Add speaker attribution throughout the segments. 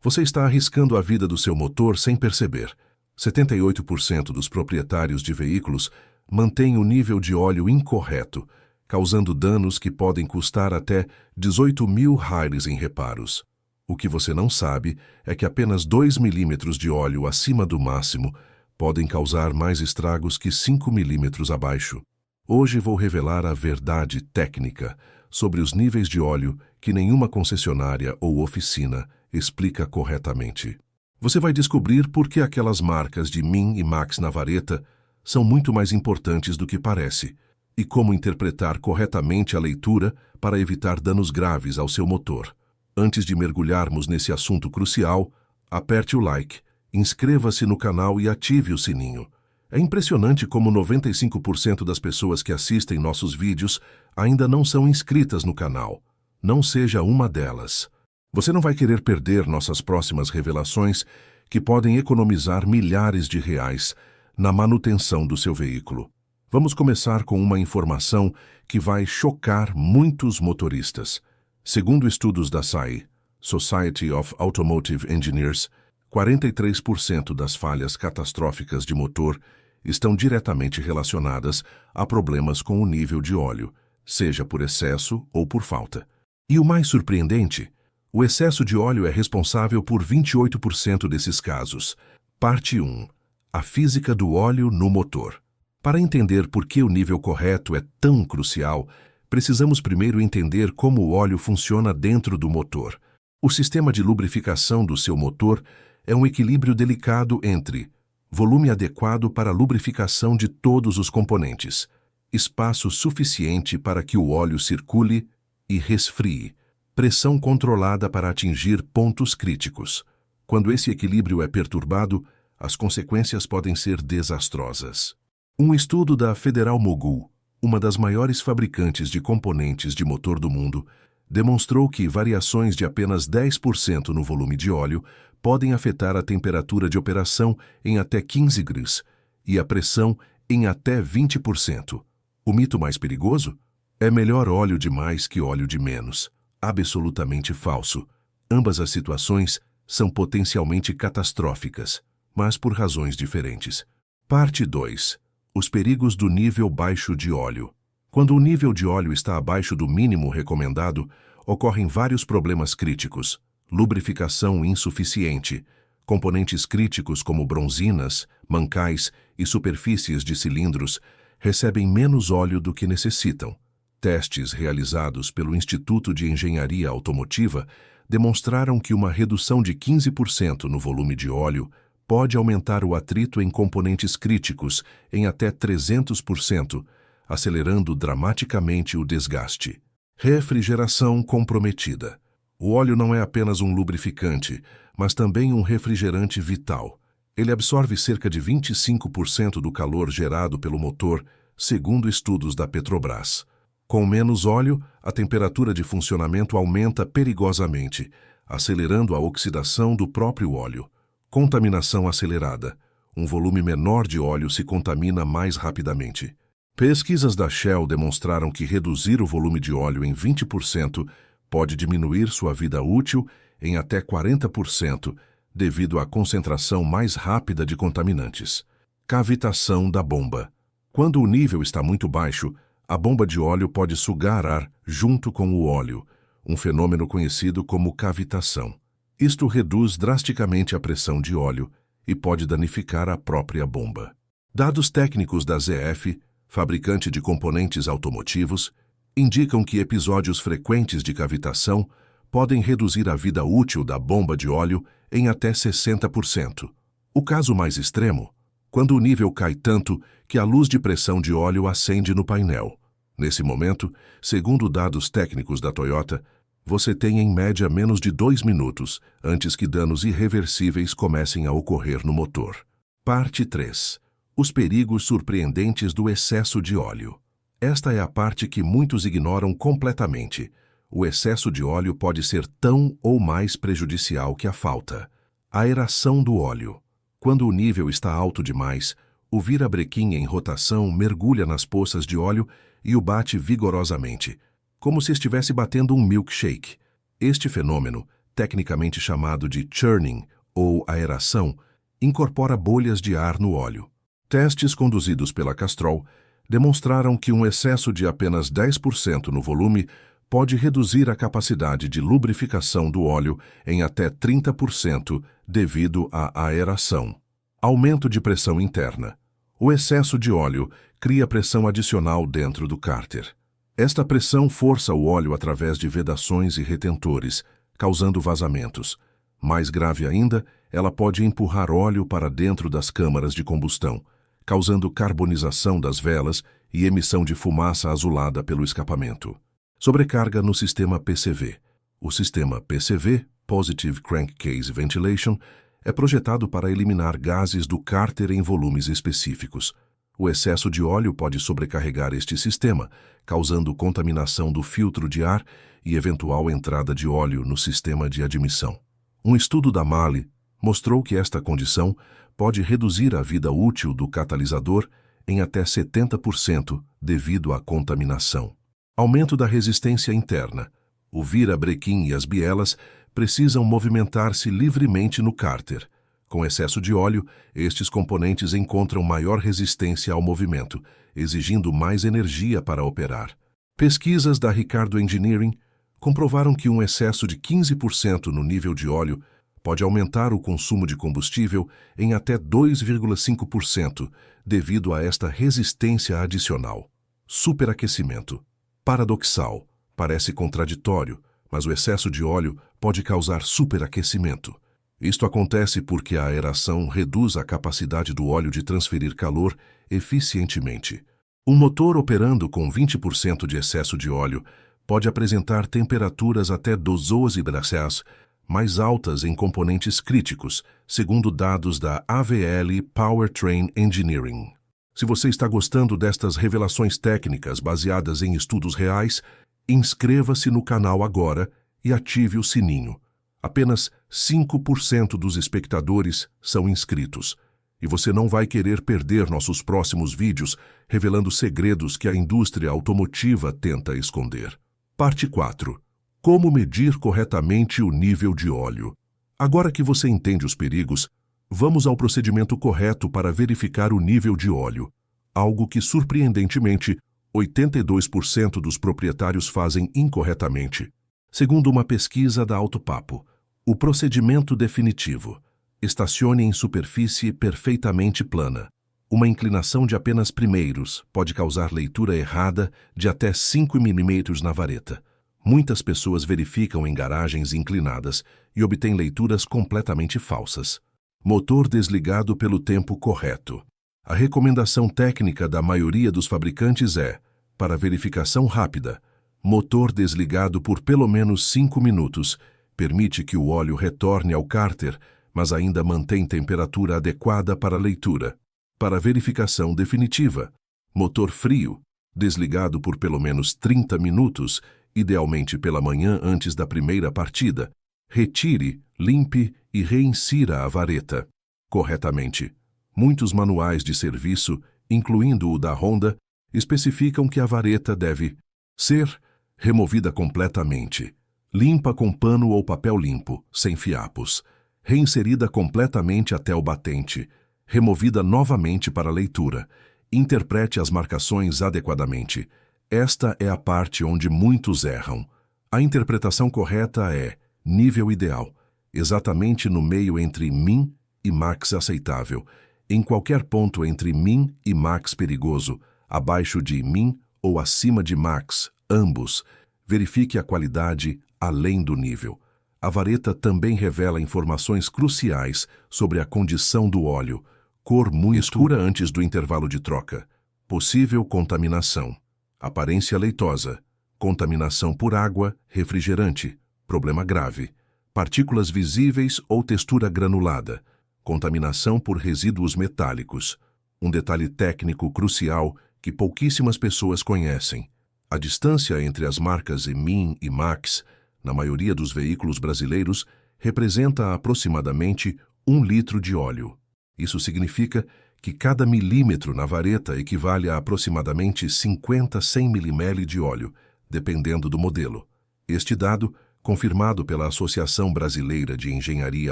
Speaker 1: Você está arriscando a vida do seu motor sem perceber. 78% dos proprietários de veículos mantêm o nível de óleo incorreto, causando danos que podem custar até 18 mil reais em reparos. O que você não sabe é que apenas 2 milímetros de óleo acima do máximo podem causar mais estragos que 5 milímetros abaixo. Hoje vou revelar a verdade técnica sobre os níveis de óleo que nenhuma concessionária ou oficina explica corretamente. Você vai descobrir por que aquelas marcas de Min e Max na vareta são muito mais importantes do que parece e como interpretar corretamente a leitura para evitar danos graves ao seu motor. Antes de mergulharmos nesse assunto crucial, aperte o like, inscreva-se no canal e ative o sininho. É impressionante como 95% das pessoas que assistem nossos vídeos ainda não são inscritas no canal. Não seja uma delas. Você não vai querer perder nossas próximas revelações que podem economizar milhares de reais na manutenção do seu veículo. Vamos começar com uma informação que vai chocar muitos motoristas. Segundo estudos da SAE, Society of Automotive Engineers, 43% das falhas catastróficas de motor estão diretamente relacionadas a problemas com o nível de óleo, seja por excesso ou por falta. E o mais surpreendente, o excesso de óleo é responsável por 28% desses casos. Parte 1. A física do óleo no motor. Para entender por que o nível correto é tão crucial, precisamos primeiro entender como o óleo funciona dentro do motor. O sistema de lubrificação do seu motor é um equilíbrio delicado entre volume adequado para a lubrificação de todos os componentes, espaço suficiente para que o óleo circule e resfrie, pressão controlada para atingir pontos críticos. Quando esse equilíbrio é perturbado, as consequências podem ser desastrosas. Um estudo da Federal Mogul, uma das maiores fabricantes de componentes de motor do mundo, demonstrou que variações de apenas 10% no volume de óleo podem afetar a temperatura de operação em até 15 graus e a pressão em até 20%. O mito mais perigoso? É melhor óleo de mais que óleo de menos. Absolutamente falso. Ambas as situações são potencialmente catastróficas, mas por razões diferentes. Parte 2. Os perigos do nível baixo de óleo. Quando o nível de óleo está abaixo do mínimo recomendado, ocorrem vários problemas críticos. Lubrificação insuficiente, componentes críticos como bronzinas, mancais e superfícies de cilindros recebem menos óleo do que necessitam. Testes realizados pelo Instituto de Engenharia Automotiva demonstraram que uma redução de 15% no volume de óleo pode aumentar o atrito em componentes críticos em até 300%, acelerando dramaticamente o desgaste. Refrigeração comprometida. O óleo não é apenas um lubrificante, mas também um refrigerante vital. Ele absorve cerca de 25% do calor gerado pelo motor, segundo estudos da Petrobras. Com menos óleo, a temperatura de funcionamento aumenta perigosamente, acelerando a oxidação do próprio óleo. Contaminação acelerada. Um volume menor de óleo se contamina mais rapidamente. Pesquisas da Shell demonstraram que reduzir o volume de óleo em 20% pode diminuir sua vida útil em até 40% devido à concentração mais rápida de contaminantes. Cavitação da bomba. Quando o nível está muito baixo, a bomba de óleo pode sugar ar junto com o óleo, um fenômeno conhecido como cavitação. Isto reduz drasticamente a pressão de óleo e pode danificar a própria bomba. Dados técnicos da ZF, fabricante de componentes automotivos, indicam que episódios frequentes de cavitação podem reduzir a vida útil da bomba de óleo em até 60%. O caso mais extremo, quando o nível cai tanto que a luz de pressão de óleo acende no painel. Nesse momento, segundo dados técnicos da Toyota, você tem em média menos de 2 minutos antes que danos irreversíveis comecem a ocorrer no motor. Parte 3. Os perigos surpreendentes do excesso de óleo. Esta é a parte que muitos ignoram completamente. O excesso de óleo pode ser tão ou mais prejudicial que a falta. Aeração do óleo. Quando o nível está alto demais, o virabrequim em rotação mergulha nas poças de óleo e o bate vigorosamente, como se estivesse batendo um milkshake. Este fenômeno, tecnicamente chamado de churning, ou aeração, incorpora bolhas de ar no óleo. Testes conduzidos pela Castrol demonstraram que um excesso de apenas 10% no volume pode reduzir a capacidade de lubrificação do óleo em até 30% devido à aeração. Aumento de pressão interna. O excesso de óleo cria pressão adicional dentro do cárter. Esta pressão força o óleo através de vedações e retentores, causando vazamentos. Mais grave ainda, ela pode empurrar óleo para dentro das câmaras de combustão, causando carbonização das velas e emissão de fumaça azulada pelo escapamento. Sobrecarga no sistema PCV. O sistema PCV, Positive Crankcase Ventilation, é projetado para eliminar gases do cárter em volumes específicos. O excesso de óleo pode sobrecarregar este sistema, causando contaminação do filtro de ar e eventual entrada de óleo no sistema de admissão. Um estudo da MAHLE mostrou que esta condição pode reduzir a vida útil do catalisador em até 70% devido à contaminação. Aumento da resistência interna. O virabrequim e as bielas precisam movimentar-se livremente no cárter. Com excesso de óleo, estes componentes encontram maior resistência ao movimento, exigindo mais energia para operar. Pesquisas da Ricardo Engineering comprovaram que um excesso de 15% no nível de óleo pode aumentar o consumo de combustível em até 2,5% devido a esta resistência adicional. Superaquecimento. Paradoxal. Parece contraditório, mas o excesso de óleo pode causar superaquecimento. Isto acontece porque a aeração reduz a capacidade do óleo de transferir calor eficientemente. Um motor operando com 20% de excesso de óleo pode apresentar temperaturas até 12 graus mais altas em componentes críticos, segundo dados da AVL Powertrain Engineering. Se você está gostando destas revelações técnicas baseadas em estudos reais, inscreva-se no canal agora e ative o sininho. Apenas 5% dos espectadores são inscritos, e você não vai querer perder nossos próximos vídeos revelando segredos que a indústria automotiva tenta esconder. Parte 4. Como medir corretamente o nível de óleo. Agora que você entende os perigos, vamos ao procedimento correto para verificar o nível de óleo, algo que, surpreendentemente, 82% dos proprietários fazem incorretamente. Segundo uma pesquisa da Autopapo, o procedimento definitivo: estacione em superfície perfeitamente plana. Uma inclinação de apenas primeiros pode causar leitura errada de até 5 mm na vareta. Muitas pessoas verificam em garagens inclinadas e obtêm leituras completamente falsas. Motor desligado pelo tempo correto. A recomendação técnica da maioria dos fabricantes é, para verificação rápida, motor desligado por pelo menos 5 minutos, permite que o óleo retorne ao cárter, mas ainda mantém temperatura adequada para a leitura. Para verificação definitiva, motor frio, desligado por pelo menos 30 minutos, idealmente pela manhã antes da primeira partida, retire, limpe e reinsira a vareta corretamente. Muitos manuais de serviço, incluindo o da Honda, especificam que a vareta deve ser removida completamente, limpa com pano ou papel limpo, sem fiapos, reinserida completamente até o batente, removida novamente para leitura. Interprete as marcações adequadamente. Esta é a parte onde muitos erram. A interpretação correta é nível ideal, exatamente no meio entre min e max aceitável, em qualquer ponto entre min e max perigoso, abaixo de min ou acima de max, ambos. Verifique a qualidade além do nível. A vareta também revela informações cruciais sobre a condição do óleo, cor muito escura antes do intervalo de troca, possível contaminação, aparência leitosa, contaminação por água, refrigerante, problema grave, partículas visíveis ou textura granulada, contaminação por resíduos metálicos. Um detalhe técnico crucial que pouquíssimas pessoas conhecem: a distância entre as marcas min e max, na maioria dos veículos brasileiros, representa aproximadamente 1 litro de óleo. Isso significa que cada milímetro na vareta equivale a aproximadamente 50 a 100 ml de óleo, dependendo do modelo. Este dado confirmado pela Associação Brasileira de Engenharia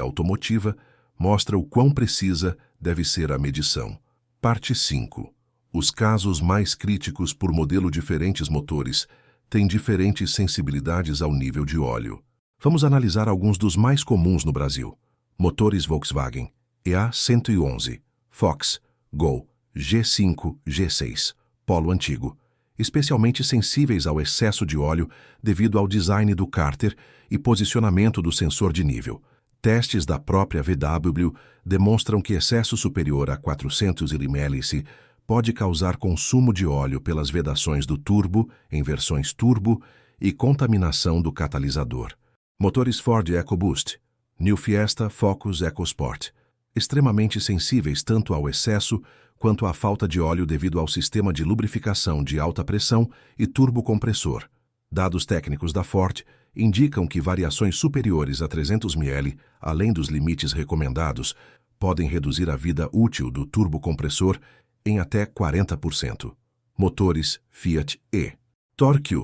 Speaker 1: Automotiva, mostra o quão precisa deve ser a medição. Parte 5. Os casos mais críticos por modelo diferentes motores têm diferentes sensibilidades ao nível de óleo. Vamos analisar alguns dos mais comuns no Brasil. Motores Volkswagen, EA111, Fox, Gol, G5, G6, Polo antigo, especialmente sensíveis ao excesso de óleo devido ao design do cárter e posicionamento do sensor de nível. Testes da própria VW demonstram que excesso superior a 400 ml pode causar consumo de óleo pelas vedações do turbo, em versões turbo, e contaminação do catalisador. Motores Ford EcoBoost, New Fiesta, Focus EcoSport, extremamente sensíveis tanto ao excesso quanto à falta de óleo devido ao sistema de lubrificação de alta pressão e turbocompressor. Dados técnicos da Ford indicam que variações superiores a 300 ml, além dos limites recomendados, podem reduzir a vida útil do turbocompressor em até 40%. Motores Fiat E. Torque,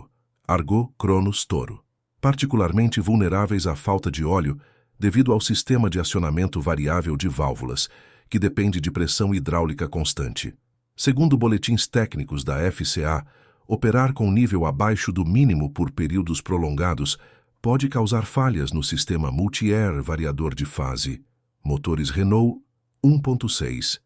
Speaker 1: Argo, Cronos, Toro. Particularmente vulneráveis à falta de óleo devido ao sistema de acionamento variável de válvulas, que depende de pressão hidráulica constante. Segundo boletins técnicos da FCA, operar com nível abaixo do mínimo por períodos prolongados pode causar falhas no sistema multi-air variador de fase. Motores Renault 1.6,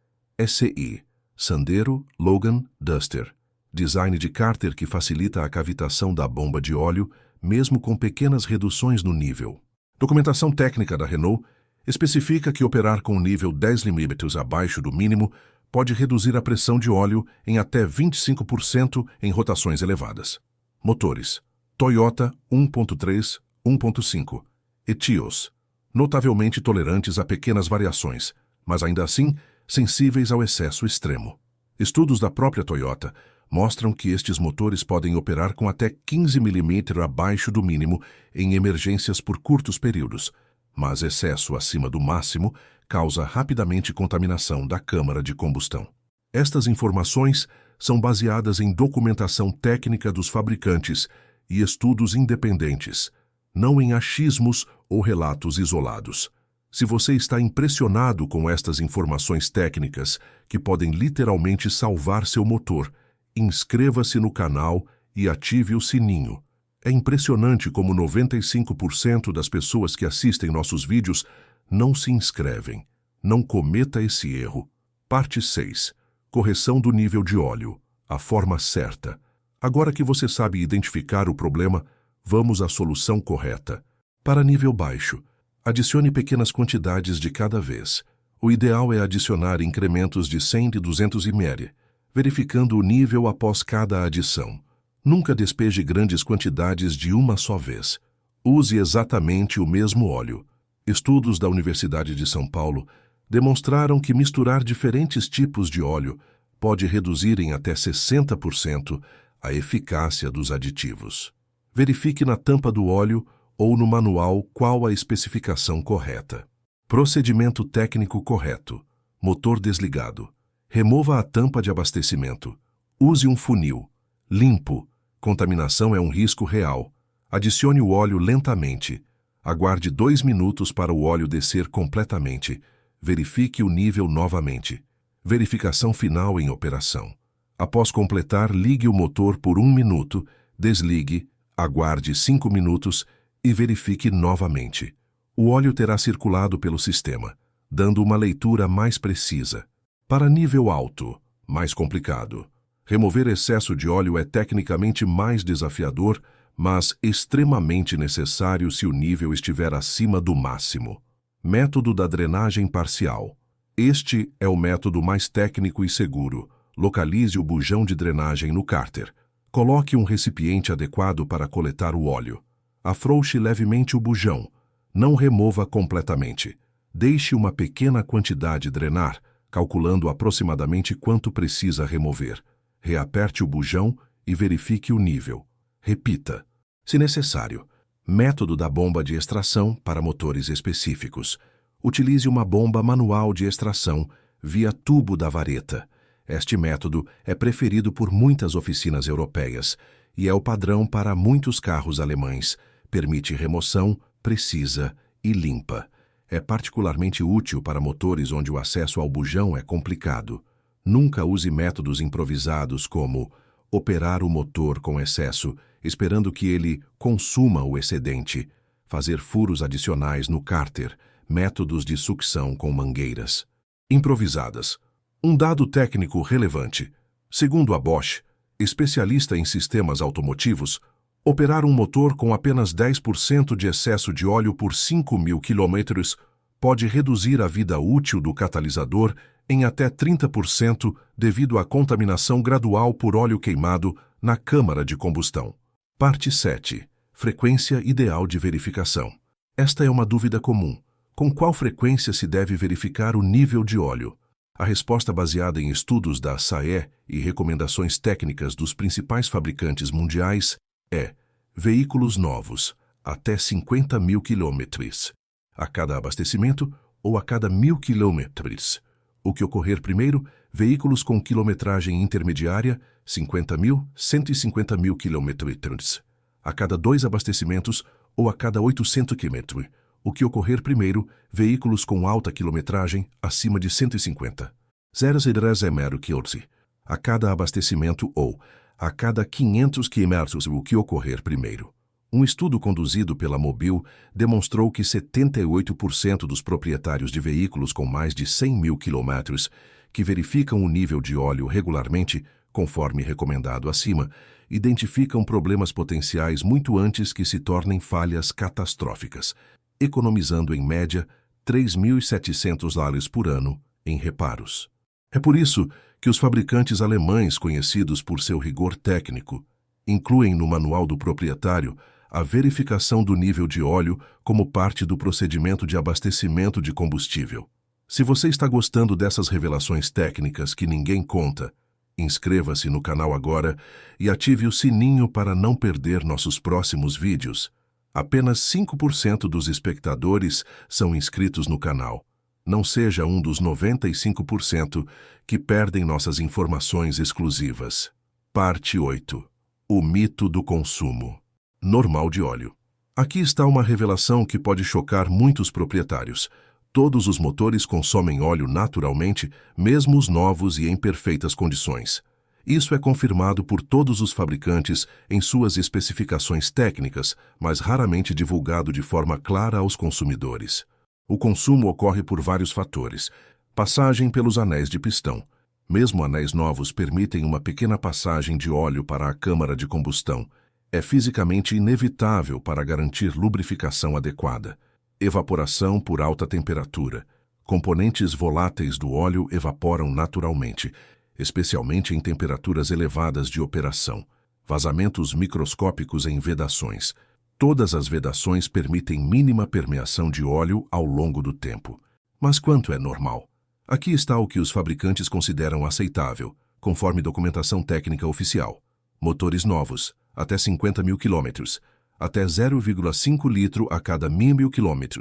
Speaker 1: SI, Sandero, Logan, Duster. Design de cárter que facilita a cavitação da bomba de óleo, mesmo com pequenas reduções no nível. Documentação técnica da Renault especifica que operar com nível 10 mm abaixo do mínimo pode reduzir a pressão de óleo em até 25% em rotações elevadas. Motores Toyota 1.3, 1.5, Etios, notavelmente tolerantes a pequenas variações, mas ainda assim sensíveis ao excesso extremo. Estudos da própria Toyota mostram que estes motores podem operar com até 15 mm abaixo do mínimo em emergências por curtos períodos, mas excesso acima do máximo causa rapidamente contaminação da câmara de combustão. Estas informações são baseadas em documentação técnica dos fabricantes e estudos independentes, não em achismos ou relatos isolados. Se você está impressionado com estas informações técnicas, que podem literalmente salvar seu motor, inscreva-se no canal e ative o sininho. É impressionante como 95% das pessoas que assistem nossos vídeos não se inscrevem. Não cometa esse erro. Parte 6. Correção do nível de óleo. A forma certa. Agora que você sabe identificar o problema, vamos à solução correta. Para nível baixo, adicione pequenas quantidades de cada vez. O ideal é adicionar incrementos de 100 e 200 ml, verificando o nível após cada adição. Nunca despeje grandes quantidades de uma só vez. Use exatamente o mesmo óleo. Estudos da Universidade de São Paulo demonstraram que misturar diferentes tipos de óleo pode reduzir em até 60% a eficácia dos aditivos. Verifique na tampa do óleo ou no manual qual a especificação correta. Procedimento técnico correto. Motor desligado. Remova a tampa de abastecimento. Use um funil. Limpo. Contaminação é um risco real. Adicione o óleo lentamente. Aguarde 2 minutos para o óleo descer completamente. Verifique o nível novamente. Verificação final em operação. Após completar, ligue o motor por 1 minuto, desligue, aguarde 5 minutos e verifique novamente. O óleo terá circulado pelo sistema, dando uma leitura mais precisa. Para nível alto, mais complicado. Remover excesso de óleo é tecnicamente mais desafiador, mas extremamente necessário se o nível estiver acima do máximo. Método da drenagem parcial. Este é o método mais técnico e seguro. Localize o bujão de drenagem no cárter. Coloque um recipiente adequado para coletar o óleo. Afrouxe levemente o bujão. Não remova completamente. Deixe uma pequena quantidade drenar, calculando aproximadamente quanto precisa remover. Reaperte o bujão e verifique o nível. Repita. Se necessário, método da bomba de extração para motores específicos. Utilize uma bomba manual de extração via tubo da vareta. Este método é preferido por muitas oficinas europeias e é o padrão para muitos carros alemães, permite remoção precisa e limpa. É particularmente útil para motores onde o acesso ao bujão é complicado. Nunca use métodos improvisados como operar o motor com excesso, esperando que ele consuma o excedente, fazer furos adicionais no cárter, métodos de sucção com mangueiras. Improvisadas. Um dado técnico relevante. Segundo a Bosch, especialista em sistemas automotivos, operar um motor com apenas 10% de excesso de óleo por 5.000 km pode reduzir a vida útil do catalisador em até 30% devido à contaminação gradual por óleo queimado na câmara de combustão. Parte 7. Frequência ideal de verificação. Esta é uma dúvida comum. Com qual frequência se deve verificar o nível de óleo? A resposta baseada em estudos da SAE e recomendações técnicas dos principais fabricantes mundiais é veículos novos, até 50.000 km, a cada abastecimento ou a cada 1.000 km. O que ocorrer primeiro, veículos com quilometragem intermediária, 50.000, 150.000 km, a cada 2 abastecimentos ou a cada 800 km. O que ocorrer primeiro, veículos com alta quilometragem, acima de 150. 0,0 a cada abastecimento ou a cada 500 km. O que ocorrer primeiro. Um estudo conduzido pela Mobil demonstrou que 78% dos proprietários de veículos com mais de 100.000 km que verificam o nível de óleo regularmente, conforme recomendado acima, identificam problemas potenciais muito antes que se tornem falhas catastróficas, economizando em média $3.700 por ano em reparos. É por isso que os fabricantes alemães, conhecidos por seu rigor técnico, incluem no manual do proprietário a verificação do nível de óleo como parte do procedimento de abastecimento de combustível. Se você está gostando dessas revelações técnicas que ninguém conta, inscreva-se no canal agora e ative o sininho para não perder nossos próximos vídeos. Apenas 5% dos espectadores são inscritos no canal. Não seja um dos 95% que perdem nossas informações exclusivas. Parte 8. O mito do consumo normal de óleo. Aqui está uma revelação que pode chocar muitos proprietários. Todos os motores consomem óleo naturalmente, mesmo os novos e em perfeitas condições. Isso é confirmado por todos os fabricantes em suas especificações técnicas, mas raramente divulgado de forma clara aos consumidores. O consumo ocorre por vários fatores. Passagem pelos anéis de pistão. Mesmo anéis novos permitem uma pequena passagem de óleo para a câmara de combustão. É fisicamente inevitável para garantir lubrificação adequada. Evaporação por alta temperatura. Componentes voláteis do óleo evaporam naturalmente, especialmente em temperaturas elevadas de operação. Vazamentos microscópicos em vedações. Todas as vedações permitem mínima permeação de óleo ao longo do tempo. Mas quanto é normal? Aqui está o que os fabricantes consideram aceitável, conforme documentação técnica oficial. Motores novos, até 50.000 km, até 0,5 litro a cada 1.000 km.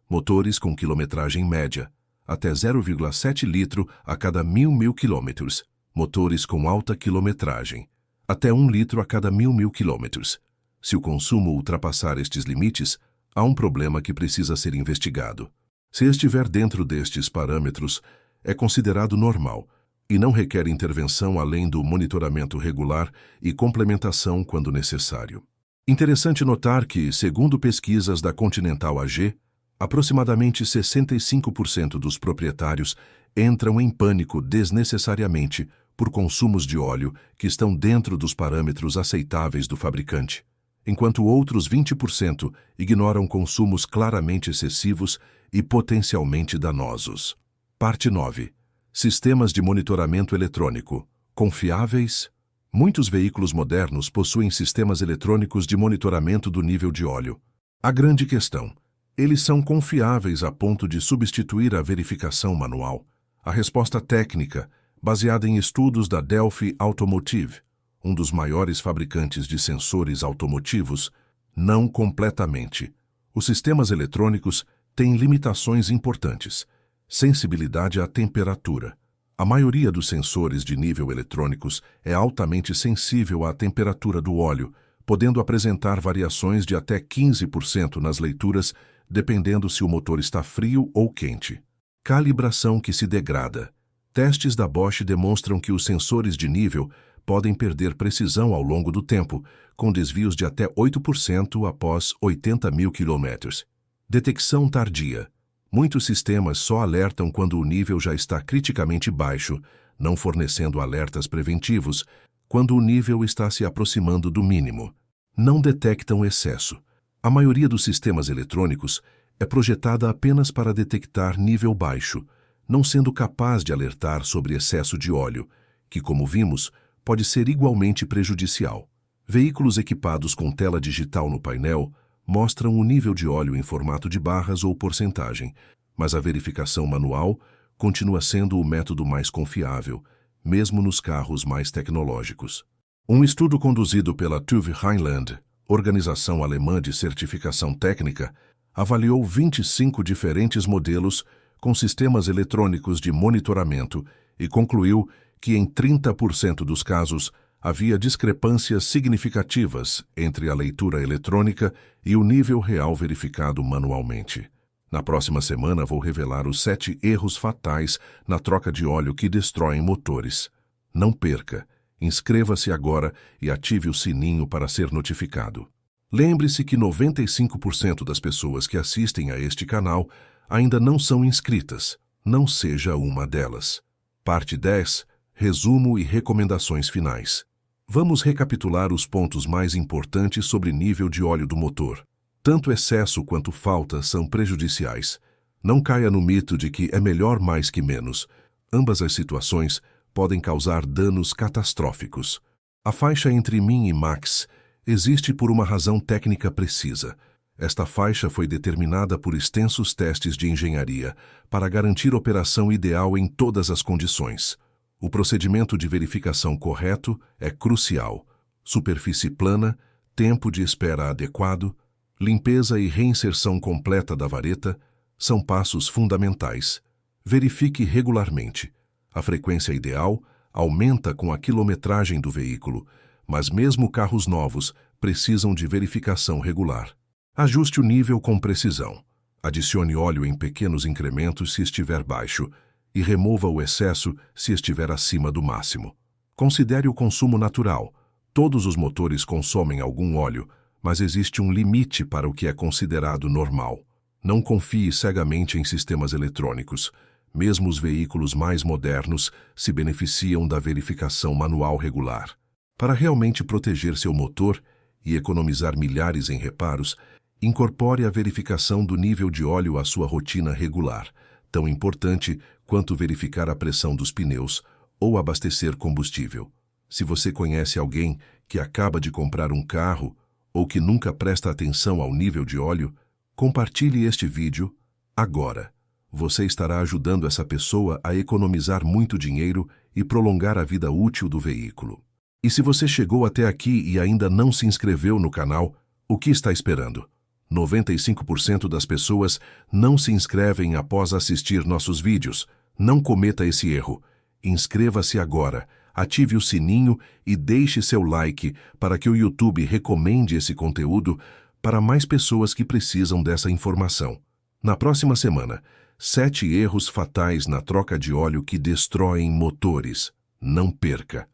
Speaker 1: Motores com quilometragem média, até 0,7 litro a cada 1.000 km. Motores com alta quilometragem, até 1 litro a cada 1.000 km. Se o consumo ultrapassar estes limites, há um problema que precisa ser investigado. Se estiver dentro destes parâmetros, é considerado normal e não requer intervenção além do monitoramento regular e complementação quando necessário. Interessante notar que, segundo pesquisas da Continental AG, aproximadamente 65% dos proprietários entram em pânico desnecessariamente por consumos de óleo que estão dentro dos parâmetros aceitáveis do fabricante, enquanto outros 20% ignoram consumos claramente excessivos e potencialmente danosos. Parte 9. Sistemas de monitoramento eletrônico. Confiáveis? Muitos veículos modernos possuem sistemas eletrônicos de monitoramento do nível de óleo. A grande questão: eles são confiáveis a ponto de substituir a verificação manual? A resposta técnica, baseada em estudos da Delphi Automotive, um dos maiores fabricantes de sensores automotivos, não completamente. Os sistemas eletrônicos têm limitações importantes. Sensibilidade à temperatura. A maioria dos sensores de nível eletrônicos é altamente sensível à temperatura do óleo, podendo apresentar variações de até 15% nas leituras, dependendo se o motor está frio ou quente. Calibração que se degrada. Testes da Bosch demonstram que os sensores de nível podem perder precisão ao longo do tempo, com desvios de até 8% após 80 mil quilômetros. Detecção tardia. Muitos sistemas só alertam quando o nível já está criticamente baixo, não fornecendo alertas preventivos, quando o nível está se aproximando do mínimo. Não detectam excesso. A maioria dos sistemas eletrônicos é projetada apenas para detectar nível baixo, não sendo capaz de alertar sobre excesso de óleo, que, como vimos, pode ser igualmente prejudicial. Veículos equipados com tela digital no painel mostram o nível de óleo em formato de barras ou porcentagem, mas a verificação manual continua sendo o método mais confiável, mesmo nos carros mais tecnológicos. Um estudo conduzido pela TÜV Rheinland, organização alemã de certificação técnica, avaliou 25 diferentes modelos com sistemas eletrônicos de monitoramento e concluiu que em 30% dos casos havia discrepâncias significativas entre a leitura eletrônica e o nível real verificado manualmente. Na próxima semana vou revelar os 7 erros fatais na troca de óleo que destroem motores. Não perca! Inscreva-se agora e ative o sininho para ser notificado. Lembre-se que 95% das pessoas que assistem a este canal ainda não são inscritas. Não seja uma delas. Parte 10. Resumo e recomendações finais. Vamos recapitular os pontos mais importantes sobre nível de óleo do motor. Tanto excesso quanto falta são prejudiciais. Não caia no mito de que é melhor mais que menos. Ambas as situações podem causar danos catastróficos. A faixa entre min e max existe por uma razão técnica precisa. Esta faixa foi determinada por extensos testes de engenharia para garantir operação ideal em todas as condições. O procedimento de verificação correto é crucial. Superfície plana, tempo de espera adequado, limpeza e reinserção completa da vareta são passos fundamentais. Verifique regularmente. A frequência ideal aumenta com a quilometragem do veículo, mas mesmo carros novos precisam de verificação regular. Ajuste o nível com precisão. Adicione óleo em pequenos incrementos se estiver baixo e remova o excesso se estiver acima do máximo. Considere o consumo natural. Todos os motores consomem algum óleo, mas existe um limite para o que é considerado normal. Não confie cegamente em sistemas eletrônicos. Mesmo os veículos mais modernos se beneficiam da verificação manual regular. Para realmente proteger seu motor e economizar milhares em reparos, incorpore a verificação do nível de óleo à sua rotina regular, tão importante quanto verificar a pressão dos pneus ou abastecer combustível. Se você conhece alguém que acaba de comprar um carro ou que nunca presta atenção ao nível de óleo, compartilhe este vídeo agora. Você estará ajudando essa pessoa a economizar muito dinheiro e prolongar a vida útil do veículo. E se você chegou até aqui e ainda não se inscreveu no canal, o que está esperando? 95% das pessoas não se inscrevem após assistir nossos vídeos. Não cometa esse erro. Inscreva-se agora, ative o sininho e deixe seu like para que o YouTube recomende esse conteúdo para mais pessoas que precisam dessa informação. Na próxima semana, 7 erros fatais na troca de óleo que destroem motores. Não perca!